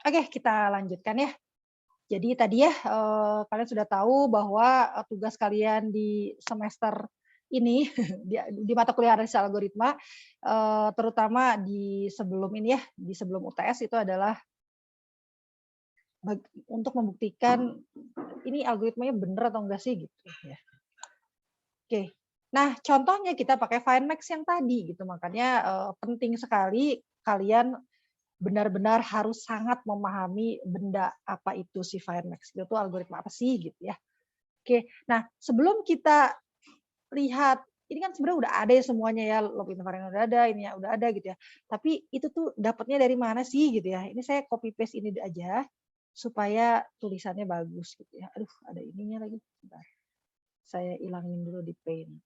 Oke, kita lanjutkan ya. Jadi tadi ya, kalian sudah tahu bahwa, tugas kalian di semester ini di mata kuliah analisis algoritma, terutama di sebelum ini ya, di sebelum UTS itu adalah untuk membuktikan ini algoritmanya bener atau enggak sih gitu ya. Oke. Nah, contohnya kita pakai FineMax yang tadi gitu, makanya, penting sekali kalian benar-benar harus sangat memahami benda apa itu si FireMax, itu tuh algoritma apa sih gitu ya. Oke, nah sebelum kita lihat, ini kan sebenarnya udah ada ya semuanya ya, log invariant udah ada, ini ya udah ada gitu ya. Tapi itu tuh dapatnya dari mana sih gitu ya. Ini saya copy paste ini aja supaya tulisannya bagus gitu ya. Aduh, ada ininya lagi. Bentar. Saya ilangin dulu di Paint.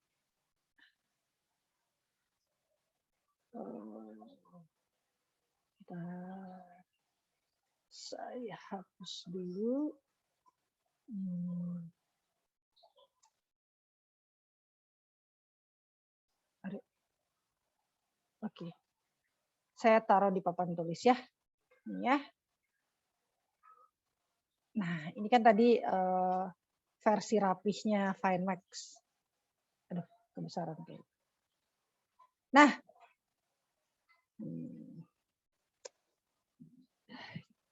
Bentar. Saya hapus dulu. Hmm. Oke, saya taruh di papan tulis ya. Ini ya. Nah, ini kan tadi versi rapihnya FineMax. Aduh, kebesaran kayak. Nah,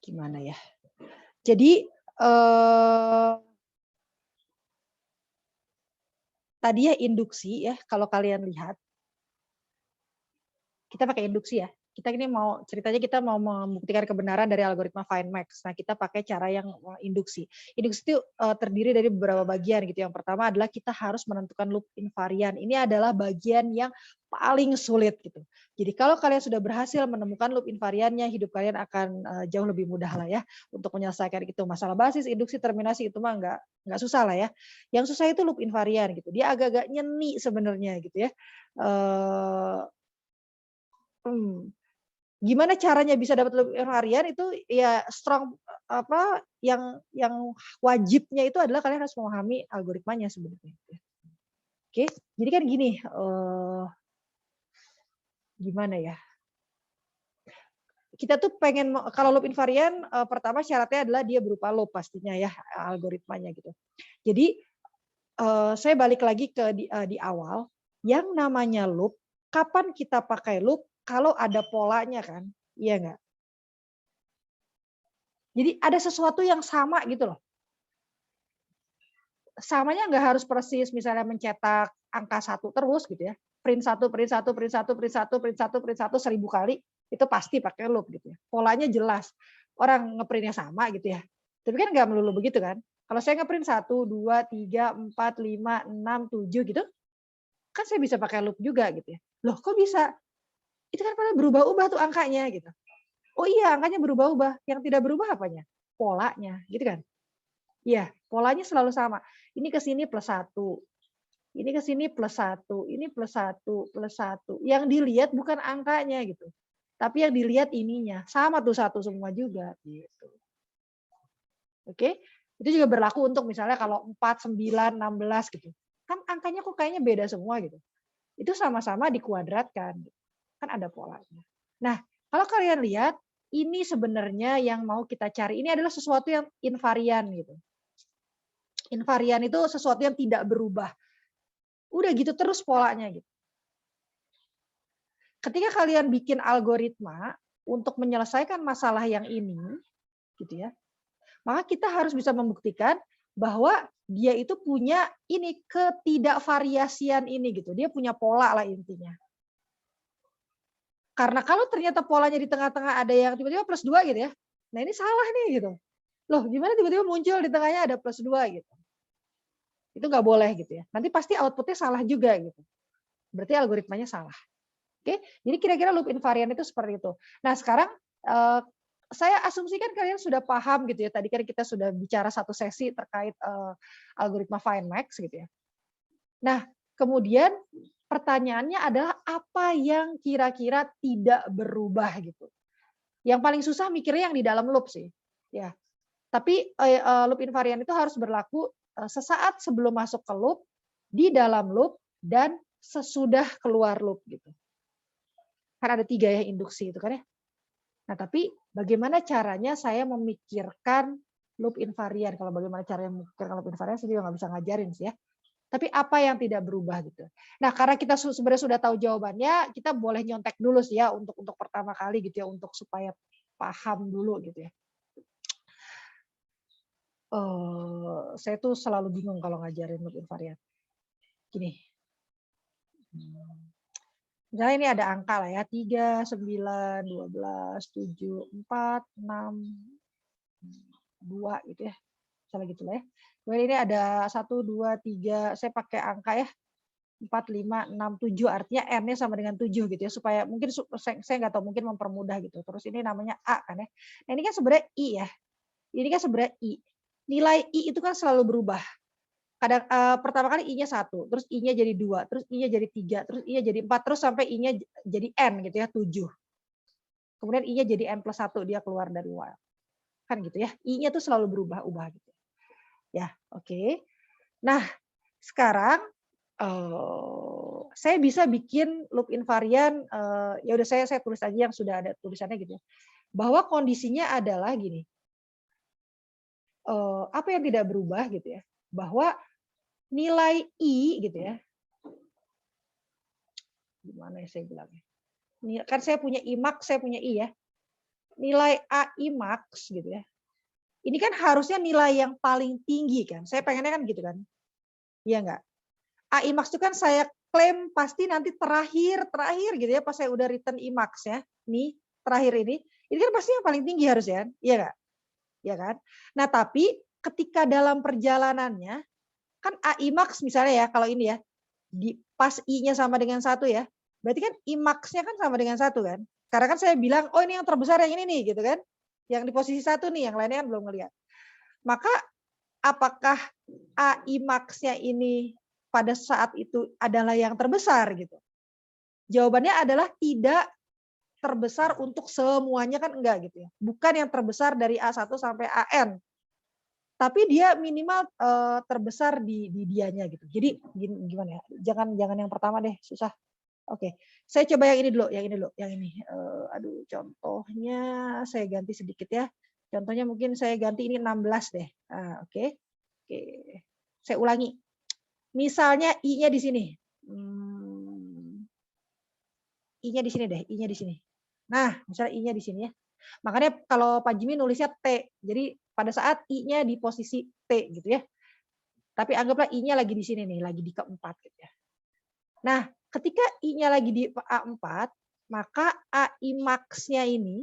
gimana ya? Jadi tadi ya induksi ya, kalau kalian lihat, kita pakai induksi ya. Kita ini mau ceritanya kita mau membuktikan kebenaran dari algoritma FineMax. Nah, kita pakai cara yang induksi. Induksi itu terdiri dari beberapa bagian gitu. Yang pertama adalah kita harus menentukan loop invarian. Ini adalah bagian yang paling sulit gitu. Jadi kalau kalian sudah berhasil menemukan loop invariannya, hidup kalian akan jauh lebih mudah lah ya untuk menyelesaikan itu. Masalah basis, induksi, terminasi itu mah nggak susah lah ya. Yang susah itu loop invarian gitu. Dia agak-agak nyeni sebenarnya gitu ya. Hmm. Gimana caranya bisa dapat loop harian itu ya strong yang wajibnya itu adalah kalian harus memahami algoritmanya sebenarnya. Oke, jadi kan gini, gimana ya, kita tuh pengen kalau loop invarian, pertama syaratnya adalah dia berupa loop pastinya ya, algoritmanya gitu. Jadi, saya balik lagi ke di awal, yang namanya loop, kapan kita pakai loop kalau ada polanya kan, iya nggak? Jadi ada sesuatu yang sama gitu loh. Samanya nggak harus persis misalnya mencetak angka 1 terus gitu ya. Print 1 print 1 print 1 print 1 print 1 print 1 1000 kali, itu pasti pakai loop gitu ya. Polanya jelas. Orang ngeprintnya sama gitu ya. Tapi kan nggak melulu begitu kan. Kalau saya ngeprint 1, 2, 3, 4, 5, 6, 7 gitu, kan saya bisa pakai loop juga gitu ya. Loh kok bisa? Itu kan pada berubah-ubah tuh angkanya gitu. Oh iya angkanya berubah-ubah, yang tidak berubah apanya? Polanya gitu kan. Iya, polanya selalu sama. Ini ke sini plus 1, ini ke sini plus 1, ini plus 1, plus 1. Yang dilihat bukan angkanya gitu, tapi yang dilihat ininya. Sama tuh 1 semua juga, gitu. Oke? Itu juga berlaku untuk misalnya kalau 4, 9, 16 gitu. Kan angkanya kok kayaknya beda semua gitu. Itu sama-sama dikuadratkan, kan ada polanya. Nah, kalau kalian lihat, ini sebenarnya yang mau kita cari, ini adalah sesuatu yang invarian gitu. Invarian itu sesuatu yang tidak berubah. Udah gitu terus polanya gitu. Ketika kalian bikin algoritma untuk menyelesaikan masalah yang ini, gitu ya, maka kita harus bisa membuktikan bahwa dia itu punya ini ketidakvariasian ini gitu. Dia punya pola lah intinya. Karena kalau ternyata polanya di tengah-tengah ada yang tiba-tiba plus 2 gitu ya. Nah ini salah nih gitu. Loh gimana tiba-tiba muncul di tengahnya ada plus 2 gitu. Itu nggak boleh gitu ya. Nanti pasti outputnya salah juga gitu. Berarti algoritmanya salah. Oke, jadi kira-kira loop invarian itu seperti itu. Nah sekarang saya asumsikan kalian sudah paham gitu ya. Tadi kan kita sudah bicara satu sesi terkait algoritma FineMax gitu ya. Nah kemudian pertanyaannya adalah apa yang kira-kira tidak berubah gitu. Yang paling susah mikirnya yang di dalam loop sih. Ya, tapi loop invarian itu harus berlaku sesaat sebelum masuk ke loop, di dalam loop, dan sesudah keluar loop gitu. Kan ada 3 ya induksi itu kan ya. Nah, tapi bagaimana caranya saya memikirkan loop invarian? Kalau bagaimana caranya memikirkan loop invarian, saya juga nggak bisa ngajarin sih ya. Tapi apa yang tidak berubah gitu. Nah, karena kita sebenarnya sudah tahu jawabannya, kita boleh nyontek dulu sih ya untuk pertama kali gitu ya, untuk supaya paham dulu gitu ya. Saya tuh selalu bingung kalau ngajarin loop invarian. Gini. Misalnya ini ada angka lah ya, 3, 9, 12, 7, 4, 6, 2 gitu ya. Misalnya gitu lah ya. Kemudian ini ada 1, 2, 3, saya pakai angka ya. 4, 5, 6, 7, artinya N-nya sama dengan 7 gitu ya, supaya mungkin saya nggak tahu, mungkin mempermudah gitu. Terus ini namanya A kan ya. Nah ini kan sebenarnya I ya. Ini kan sebenarnya I. Nilai I itu kan selalu berubah. Kadang pertama kali I-nya 1, terus I-nya jadi 2, terus I-nya jadi 3, terus I-nya jadi 4, terus sampai I-nya jadi N gitu ya, 7. Kemudian I-nya jadi N plus 1, dia keluar dari while. Kan gitu ya. I-nya tuh selalu berubah-ubah gitu. Ya, oke. Nah, sekarang saya bisa bikin loop invarian, ya udah saya tulis aja yang sudah ada tulisannya gitu ya. Bahwa kondisinya adalah gini. Apa yang tidak berubah gitu ya. Bahwa nilai I gitu ya. Gimana ya saya bilangnya? Kan saya punya I max, saya punya I ya. Nilai AI max gitu ya. Ini kan harusnya nilai yang paling tinggi kan. Saya pengennya kan gitu kan. Iya enggak? AI max itu kan saya klaim pasti nanti terakhir gitu ya, pas saya udah return IMAX ya. Nih, terakhir ini kan pasti yang paling tinggi harus ya. Iya enggak? Ya kan? Nah, tapi ketika dalam perjalanannya kan AI max misalnya ya, kalau ini ya, di pas I-nya sama dengan 1 ya. Berarti kan IMAX-nya kan sama dengan 1 kan? Karena kan saya bilang, oh ini yang terbesar yang ini nih gitu kan. Yang di posisi 1 nih, yang lainnya kan belum ngelihat. Maka apakah AI max-nya ini pada saat itu adalah yang terbesar gitu? Jawabannya adalah tidak terbesar untuk semuanya kan enggak gitu ya. Bukan yang terbesar dari A1 sampai AN. Tapi dia minimal terbesar di dianya gitu. Jadi gimana ya? Jangan yang pertama deh, susah. Oke. Saya coba yang ini dulu, yang ini. Aduh, contohnya saya ganti sedikit ya. Contohnya mungkin saya ganti ini 16 deh. Oke. Oke. Saya ulangi. Misalnya I-nya di sini. I-nya di sini deh, I-nya di sini. Nah, misalnya I-nya di sini ya. Makanya kalau Pak Jimmy nulisnya T. Jadi pada saat I-nya di posisi T gitu ya. Tapi anggaplah I-nya lagi di sini nih, lagi di keempat gitu ya. Nah, ketika I-nya lagi di A4, maka AI max-nya ini,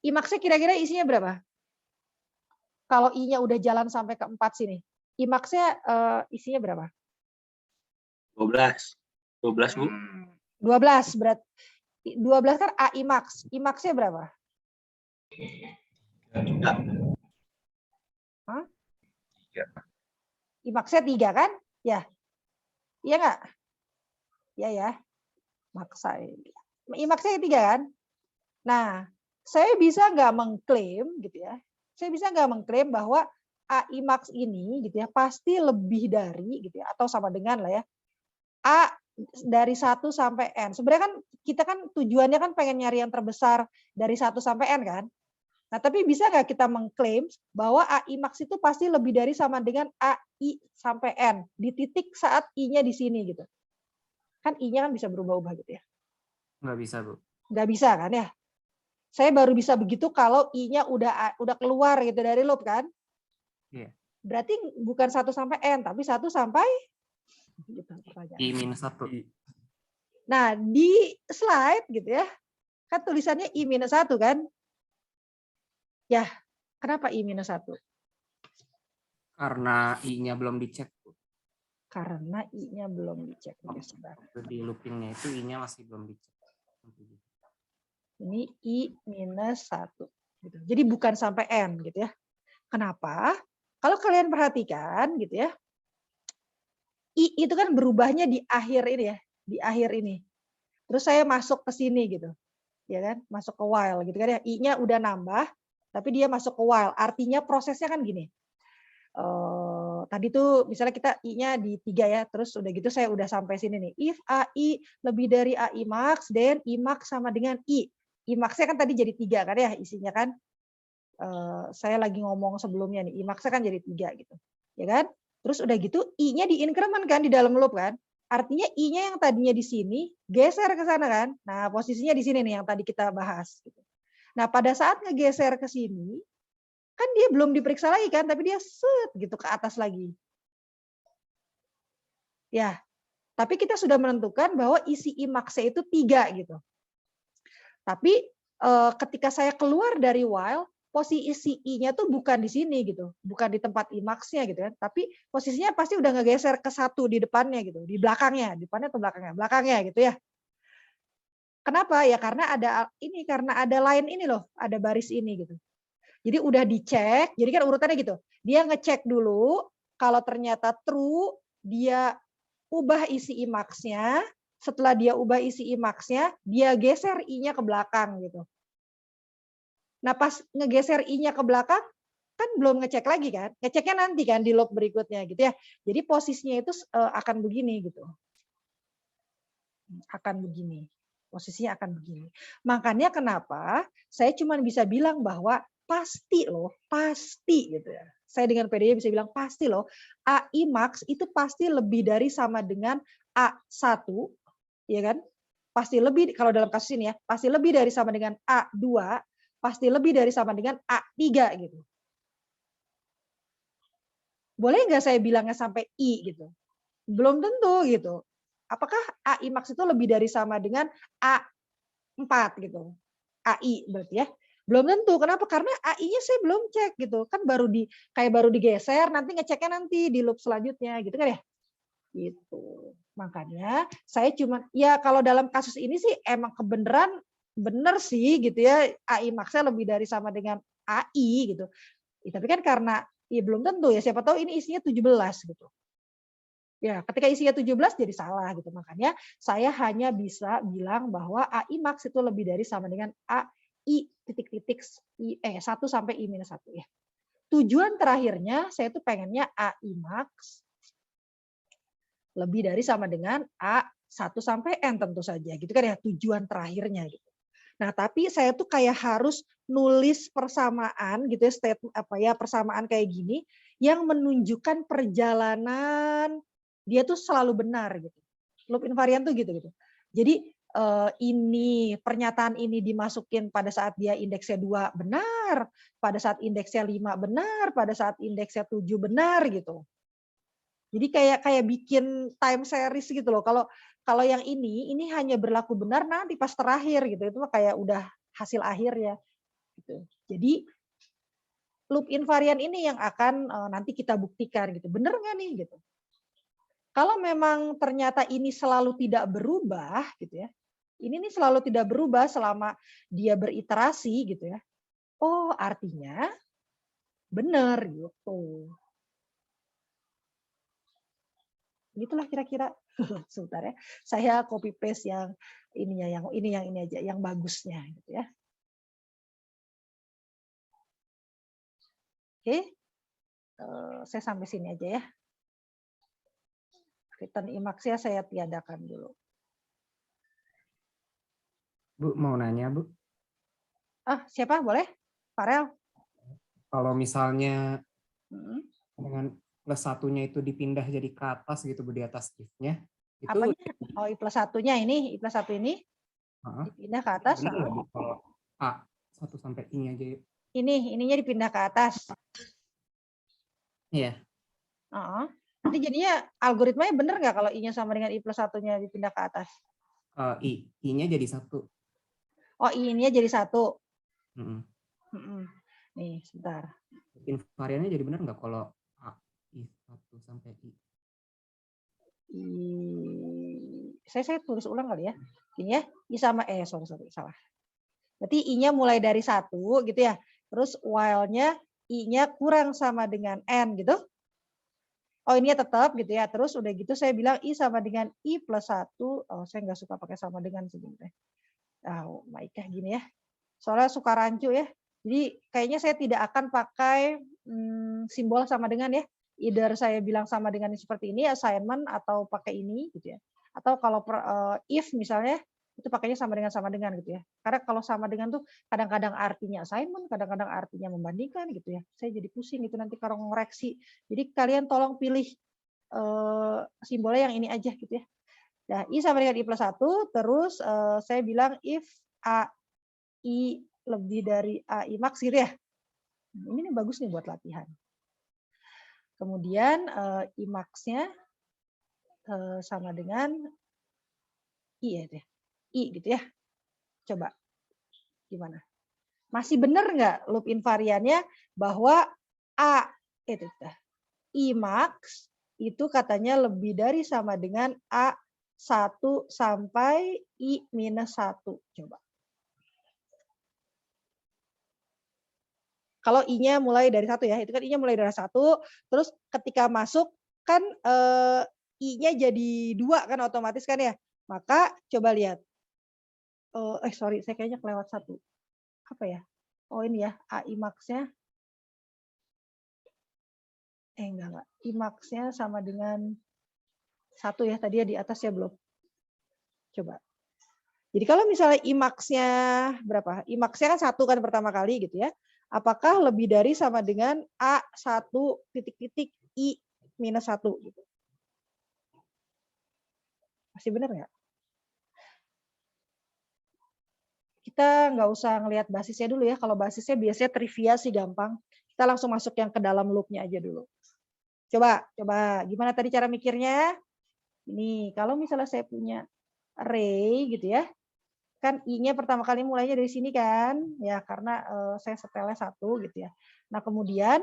I max-nya kira-kira isinya berapa? Kalau I-nya udah jalan sampai ke 4 sini. I max-nya isinya berapa? 12. 12, Bu. 12 berarti 12 kan AI max. I max-nya berapa? 3. Hah? 3. I max-nya 3 kan? Ya. Iya enggak? Iya ya. Maksa. I max-nya 3 kan? Nah, saya bisa nggak mengklaim gitu ya. Saya bisa nggak mengklaim bahwa AI max ini gitu ya pasti lebih dari gitu ya, atau sama dengan lah ya. A dari 1 sampai N. Sebenarnya kan kita kan tujuannya kan pengen nyari yang terbesar dari 1 sampai N kan. Nah, tapi bisa nggak kita mengklaim bahwa AI max itu pasti lebih dari sama dengan AI sampai N di titik saat I-nya di sini gitu. Kan I-nya kan bisa berubah-ubah gitu ya. Nggak bisa, Bu. Nggak bisa kan ya. Saya baru bisa begitu kalau I-nya udah keluar gitu dari loop kan. Iya. Berarti bukan 1 sampai N, tapi 1 sampai gitu I-1. Nah, di slide gitu ya, kan tulisannya I-1 kan. Ya, kenapa I-1? Karena I-nya belum dicek. Karena I-nya belum dicek. Di loopingnya itu I-nya masih belum dicek. Ini I-1. Gitu. Jadi bukan sampai N gitu ya. Kenapa? Kalau kalian perhatikan gitu ya, I itu kan berubahnya di akhir ini ya, di akhir ini. Terus saya masuk ke sini gitu. Ya kan? Masuk ke while gitu kan ya. I-nya udah nambah, tapi dia masuk ke while. Artinya prosesnya kan gini. Tadi tuh misalnya kita I-nya di 3 ya, terus udah gitu saya udah sampai sini nih. If AI lebih dari AI max, then I max sama dengan I. I-max-nya kan tadi jadi 3 kan ya isinya kan. Saya lagi ngomong sebelumnya nih, I-max-nya kan jadi 3 gitu. Ya kan? Terus udah gitu I-nya di increment kan di dalam loop kan. Artinya I-nya yang tadinya di sini geser ke sana kan. Nah, posisinya di sini nih yang tadi kita bahas gitu. Nah, pada saat ngegeser ke sini kan dia belum diperiksa lagi kan, tapi dia set gitu ke atas lagi. Ya, tapi kita sudah menentukan bahwa isi I-max-nya itu 3 gitu. Tapi ketika saya keluar dari while, posisi I-nya tuh bukan di sini gitu, bukan di tempat I-max-nya gitu kan, tapi posisinya pasti udah ngegeser ke 1 di depannya gitu, di belakangnya, depannya atau belakangnya? Belakangnya gitu ya. Kenapa? Ya karena ada line ini loh, ada baris ini gitu. Jadi udah dicek, jadi kan urutannya gitu. Dia ngecek dulu, kalau ternyata true, dia ubah isi I-max-nya, setelah dia ubah isi I-max-nya, dia geser I-nya ke belakang gitu. Nah, pas ngegeser I-nya ke belakang, kan belum ngecek lagi kan? Ngeceknya nanti kan di loop berikutnya gitu ya. Jadi posisinya itu akan begini gitu. Akan begini. Posisinya akan begini. Makanya kenapa saya cuma bisa bilang bahwa pasti loh, pasti gitu ya. Saya dengan PD bisa bilang pasti loh, AI max itu pasti lebih dari sama dengan A1, ya kan? Pasti lebih kalau dalam kasus ini ya, pasti lebih dari sama dengan A2, pasti lebih dari sama dengan A3 gitu. Boleh nggak saya bilangnya sampai I gitu? Belum tentu gitu. Apakah AI max itu lebih dari sama dengan A4 gitu? AI berarti ya. Belum tentu. Kenapa? Karena AI-nya saya belum cek gitu. Kan baru digeser, nanti ngeceknya nanti di loop selanjutnya gitu kan ya. Gitu. Makanya saya cuma ya kalau dalam kasus ini sih emang kebenaran bener sih gitu ya, AI max-nya lebih dari sama dengan AI gitu. Ya, tapi kan karena ya belum tentu ya, siapa tahu ini isinya 17 gitu. Ya, ketika isinya 17 jadi salah gitu. Makanya saya hanya bisa bilang bahwa AI max itu lebih dari sama dengan AI titik-titik 1 sampai I-1 ya. Tujuan terakhirnya saya tuh pengennya AI max lebih dari sama dengan A1 sampai N tentu saja gitu kan ya, tujuan terakhirnya gitu. Nah, tapi saya tuh kayak harus nulis persamaan gitu ya, persamaan kayak gini yang menunjukkan perjalanan dia tuh selalu benar gitu. Loop invariant tuh gitu. Jadi ini pernyataan ini dimasukin pada saat dia indeksnya 2 benar, pada saat indeksnya 5 benar, pada saat indeksnya 7 benar gitu. Jadi kayak bikin time series gitu loh. Kalau yang ini hanya berlaku benar nanti pas terakhir gitu. Itu kayak udah hasil akhir ya gitu. Jadi loop invariant ini yang akan nanti kita buktikan gitu. Bener nggak nih gitu. Kalau memang ternyata ini selalu tidak berubah gitu ya. Ini nih selalu tidak berubah selama dia beriterasi gitu ya. Oh, artinya benar gitu. Gitulah kira-kira. Sebentar ya. Saya copy paste yang ininya, yang ini aja, yang bagusnya gitu ya. Oke. Saya sampai sini aja ya. Return IMAX-nya saya tiadakan dulu. Bu, mau nanya, Bu. Siapa? Boleh? Farel? Kalau misalnya Hmm. dengan plus satunya itu dipindah jadi ke atas gitu, Bu, di atas if-nya. Itu Apanya? Oh, I+1-nya ini, I+1 ini dipindah ke atas. benar nggak, Bu, kalau A1 sampai I-nya aja? Ininya dipindah ke atas. Iya. Nanti jadinya algoritmanya bener nggak kalau I-nya sama dengan I+1-nya dipindah ke atas? I-nya jadi 1. Oh, I-nya jadi 1. Mm-mm. Nih, sebentar. Invariannya jadi benar nggak kalau I1 sampai I? Saya tulis ulang kali ya. Ini ya, I sama sorry, salah. Berarti I-nya mulai dari 1 gitu ya. Terus while-nya I-nya kurang sama dengan N gitu. Oh, ini tetap gitu ya. Terus udah gitu saya bilang I sama dengan I+1. Oh, saya nggak suka pakai sama dengan sebenarnya. Maikah gini ya. Soalnya suka rancu ya. Jadi kayaknya saya tidak akan pakai simbol sama dengan ya. Either saya bilang sama dengan seperti ini assignment atau pakai ini gitu ya. Atau kalau if misalnya Itu pakainya sama dengan gitu ya. Karena kalau sama dengan tuh kadang-kadang artinya assignment, kadang-kadang artinya membandingkan gitu ya. Saya jadi pusing gitu nanti kalau ngoreksi. Jadi kalian tolong pilih simbolnya yang ini aja gitu ya. Nah, I sama dengan I plus 1, terus saya bilang if AI lebih dari AI max gitu ya. Ini nih bagus nih buat latihan. Kemudian I max-nya sama dengan I ya. I gitu ya. Coba gimana? Masih benar nggak loop invariannya bahwa A itu I max itu katanya lebih dari sama dengan A1 sampai I minus 1. Coba. Kalau I-nya mulai dari 1 ya, itu kan I-nya mulai dari 1, terus ketika masuk kan I-nya jadi 2 kan otomatis kan ya. Maka coba lihat. Sorry, saya kayaknya kelewat 1. Apa ya? Oh ini ya, AI max-nya. Enggak. I max-nya sama dengan 1 ya, tadi ya di atas ya belum. Coba. Jadi kalau misalnya I max-nya berapa? I max-nya kan 1 kan pertama kali gitu ya. Apakah lebih dari sama dengan A1 titik-titik I minus 1 gitu. Masih benar nggak? Kita nggak usah ngelihat basisnya dulu ya. Kalau basisnya biasanya trivia sih gampang. Kita langsung masuk yang ke dalam loop-nya aja dulu. Coba. Gimana tadi cara mikirnya? Ini, kalau misalnya saya punya array gitu ya. Kan I-nya pertama kali mulainya dari sini kan. Ya, karena saya setelnya 1 gitu ya. Nah, kemudian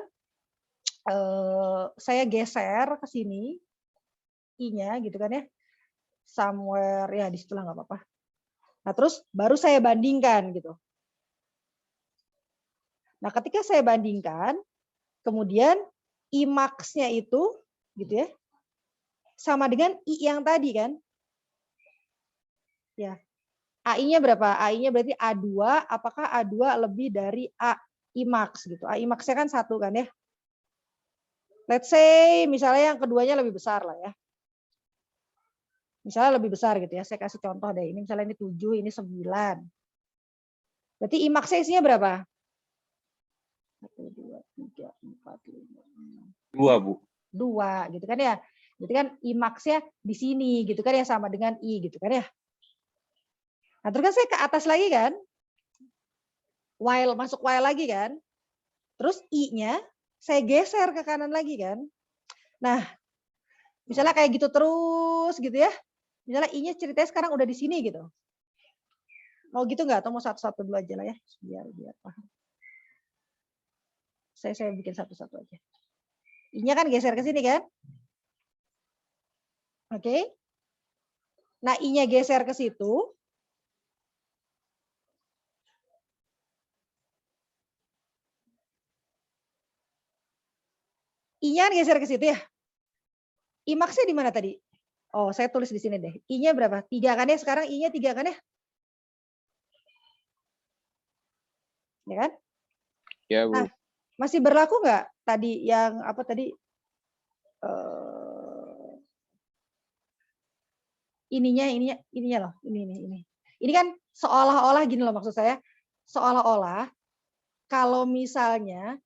saya geser ke sini I-nya gitu kan ya. Somewhere, ya di situlah nggak apa-apa. Nah, terus baru saya bandingkan gitu. Nah, ketika saya bandingkan, kemudian I max-nya itu gitu ya, sama dengan I yang tadi kan. Ya. AI-nya berapa? AI-nya berarti A2, apakah A2 lebih dari AI max gitu. AI max-nya kan 1 kan ya. Let's say misalnya yang keduanya lebih besar lah ya. Misalnya lebih besar gitu ya. Saya kasih contoh deh. Ini misalnya ini 7, ini 9. Berarti I max-nya isinya berapa? 1, 2, 3, 4, 5, 6. 2, Bu. 2 gitu kan ya. Berarti kan I max-nya di sini gitu kan ya, sama dengan I gitu kan ya. Nah, terus kan saya ke atas lagi kan. Masuk while lagi kan. Terus I-nya saya geser ke kanan lagi kan. Nah, misalnya kayak gitu terus gitu ya. Misalnya I-nya ceritanya sekarang udah di sini gitu. Mau gitu nggak? Atau mau satu-satu dulu aja lah ya. Biar paham. Saya bikin satu-satu aja. I-nya kan geser ke sini kan. Oke. Nah, I-nya geser ke situ. I-nya kan geser ke situ ya. I max-nya di mana tadi? Oh, saya tulis di sini deh. I-nya berapa? 3 kan ya? Sekarang I-nya 3 kan ya? Ya kan? Ya, Bu. Nah, masih berlaku nggak tadi yang apa tadi? Ininya loh. Ini. Ini kan seolah-olah gini loh maksud saya. Seolah-olah kalau misalnya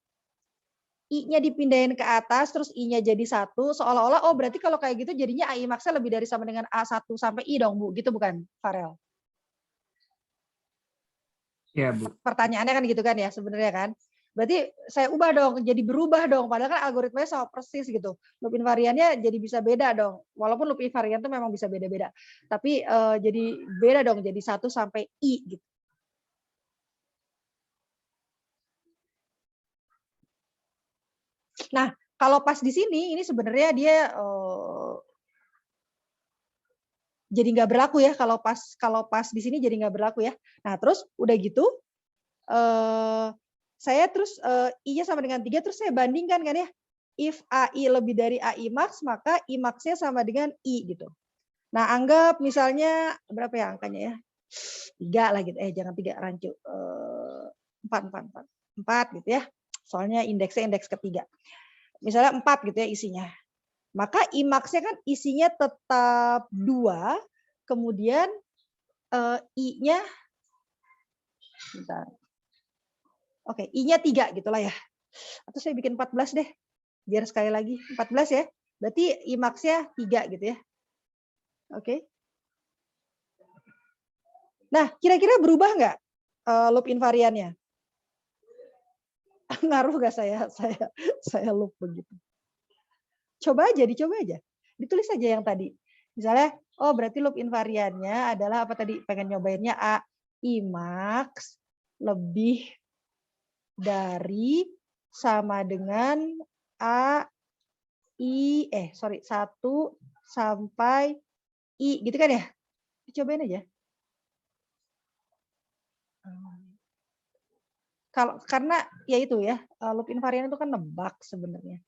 I-nya dipindahin ke atas, terus I-nya jadi 1, seolah-olah, oh berarti kalau kayak gitu jadinya AI max-nya lebih dari sama dengan A1 sampai I dong, Bu. Gitu bukan, Farel? Ya, Bu. Pertanyaannya kan gitu kan ya sebenarnya kan. Berarti saya ubah dong, jadi berubah dong. Padahal kan algoritmanya sama persis gitu. Loop invariannya jadi bisa beda dong. Walaupun loop invarian itu memang bisa beda-beda. Tapi jadi beda dong, jadi 1 sampai I gitu. Nah, kalau pas di sini, ini sebenarnya dia jadi nggak berlaku ya. Kalau pas di sini jadi nggak berlaku ya. Nah, terus udah gitu, saya terus I-nya sama dengan 3, terus saya bandingkan kan ya. If AI lebih dari AI max, maka I max-nya sama dengan I gitu. Nah, anggap misalnya berapa ya angkanya ya? 3 lah gitu. Jangan 3, rancu. 4 gitu ya. Soalnya indeksnya indeks ketiga. Misalnya 4 gitu ya isinya. Maka I max-nya kan isinya tetap 2, kemudian I-nya, bentar. Oke, I-nya 3 gitulah ya. Atau saya bikin 14 deh. Biar sekali lagi 14 ya. Berarti I max-nya 3 gitu ya. Oke. Nah, kira-kira berubah nggak loop invariannya? Ngaruh nggak saya loop begitu? Coba aja, dicoba aja. Ditulis aja yang tadi. Misalnya, oh berarti loop invariannya adalah apa tadi? Pengen nyobainnya A, I max lebih dari sama dengan A, 1 sampai I, gitu kan ya? Dicobain aja. Karena ya itu ya, loop invarian itu kan nebak sebenarnya.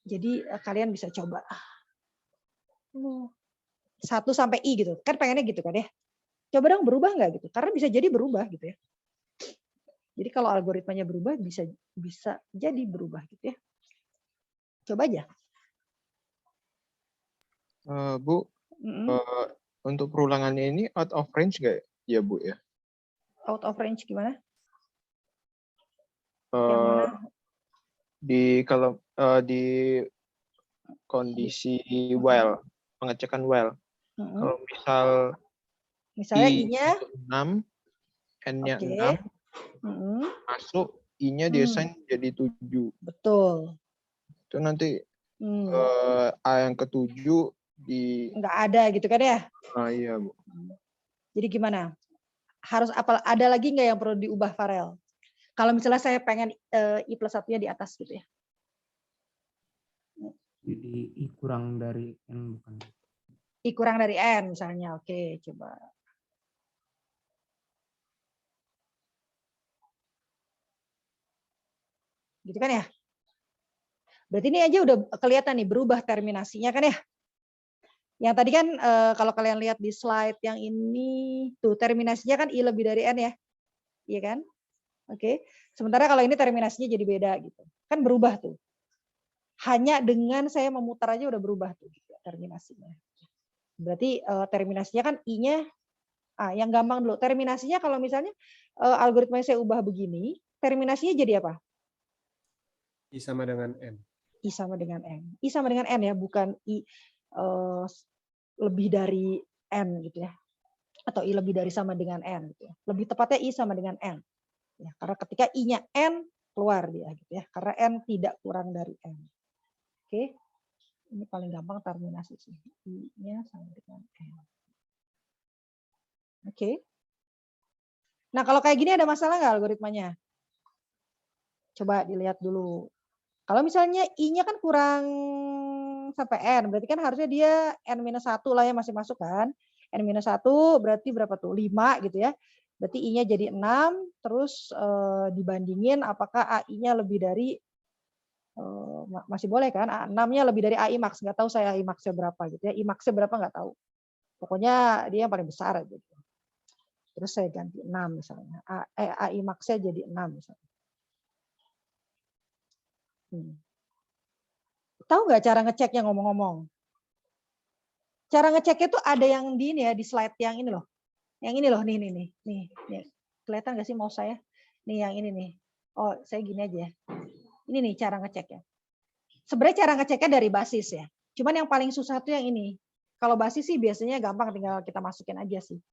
Jadi kalian bisa coba 1 sampai I gitu. Kan pengennya gitu kan ya. Coba dong berubah nggak gitu. Karena bisa jadi berubah gitu ya. Jadi kalau algoritmanya berubah bisa jadi berubah gitu ya. Coba aja. Bu, untuk perulangannya ini out of range nggak ya Bu ya? Out of range gimana? Kalau di kondisi while, pengecekan while. Kalau misalnya I-nya 6, N-nya 6, masuk I-nya diassign jadi 7. Betul. Itu nanti A yang ke-7 nggak ada gitu kan ya? Iya Bu. Jadi gimana? Harus ada lagi nggak yang perlu diubah Farel? Kalau misalnya saya pengen I plus 1-nya di atas gitu ya. Jadi I kurang dari N bukan? I kurang dari N misalnya. Oke, coba. Gitu kan ya? Berarti ini aja udah kelihatan nih berubah terminasinya kan ya? Yang tadi kan kalau kalian lihat di slide yang ini, tuh terminasinya kan I lebih dari N ya? Iya kan? Oke. Sementara kalau ini terminasinya jadi beda gitu. Kan berubah tuh. Hanya dengan saya memutar aja udah berubah tuh gitu, terminasinya. Berarti terminasinya kan I-nya, yang gampang dulu. Terminasinya kalau misalnya algoritma saya ubah begini, terminasinya jadi apa? I sama dengan N. I sama dengan N. I sama dengan N ya, bukan I lebih dari N gitu ya. Atau I lebih dari sama dengan N gitu ya. Lebih tepatnya I sama dengan N. Ya, karena ketika I-nya N, keluar dia gitu ya. Karena N tidak kurang dari N. Oke. Ini paling gampang terminasi sih. I-nya sama dengan N. Oke. Nah, kalau kayak gini ada masalah nggak algoritmanya? Coba dilihat dulu. Kalau misalnya I-nya kan kurang sampai N, berarti kan harusnya dia N-1 lah ya masih masuk kan. N-1 berarti berapa tuh? 5 gitu ya. Berarti I-nya jadi 6, terus dibandingin apakah AI-nya lebih dari, masih boleh kan, 6-nya lebih dari AI max, nggak tahu saya AI max-nya berapa gitu ya. I max-nya berapa nggak tahu. Pokoknya dia yang paling besar aja. Gitu. Terus saya ganti 6 misalnya. AI max-nya jadi 6 misalnya. Tahu nggak cara ngeceknya ngomong-ngomong? Cara ngeceknya tuh ada yang di ini ya, di slide yang ini loh. Yang ini loh, nih. Kelihatan nggak sih mouse saya? Nih yang ini nih. Oh, saya gini aja ya. Ini nih cara ngeceknya. Sebenarnya cara ngeceknya dari basis ya. Cuman yang paling susah tuh yang ini. Kalau basis sih biasanya gampang, tinggal kita masukin aja sih.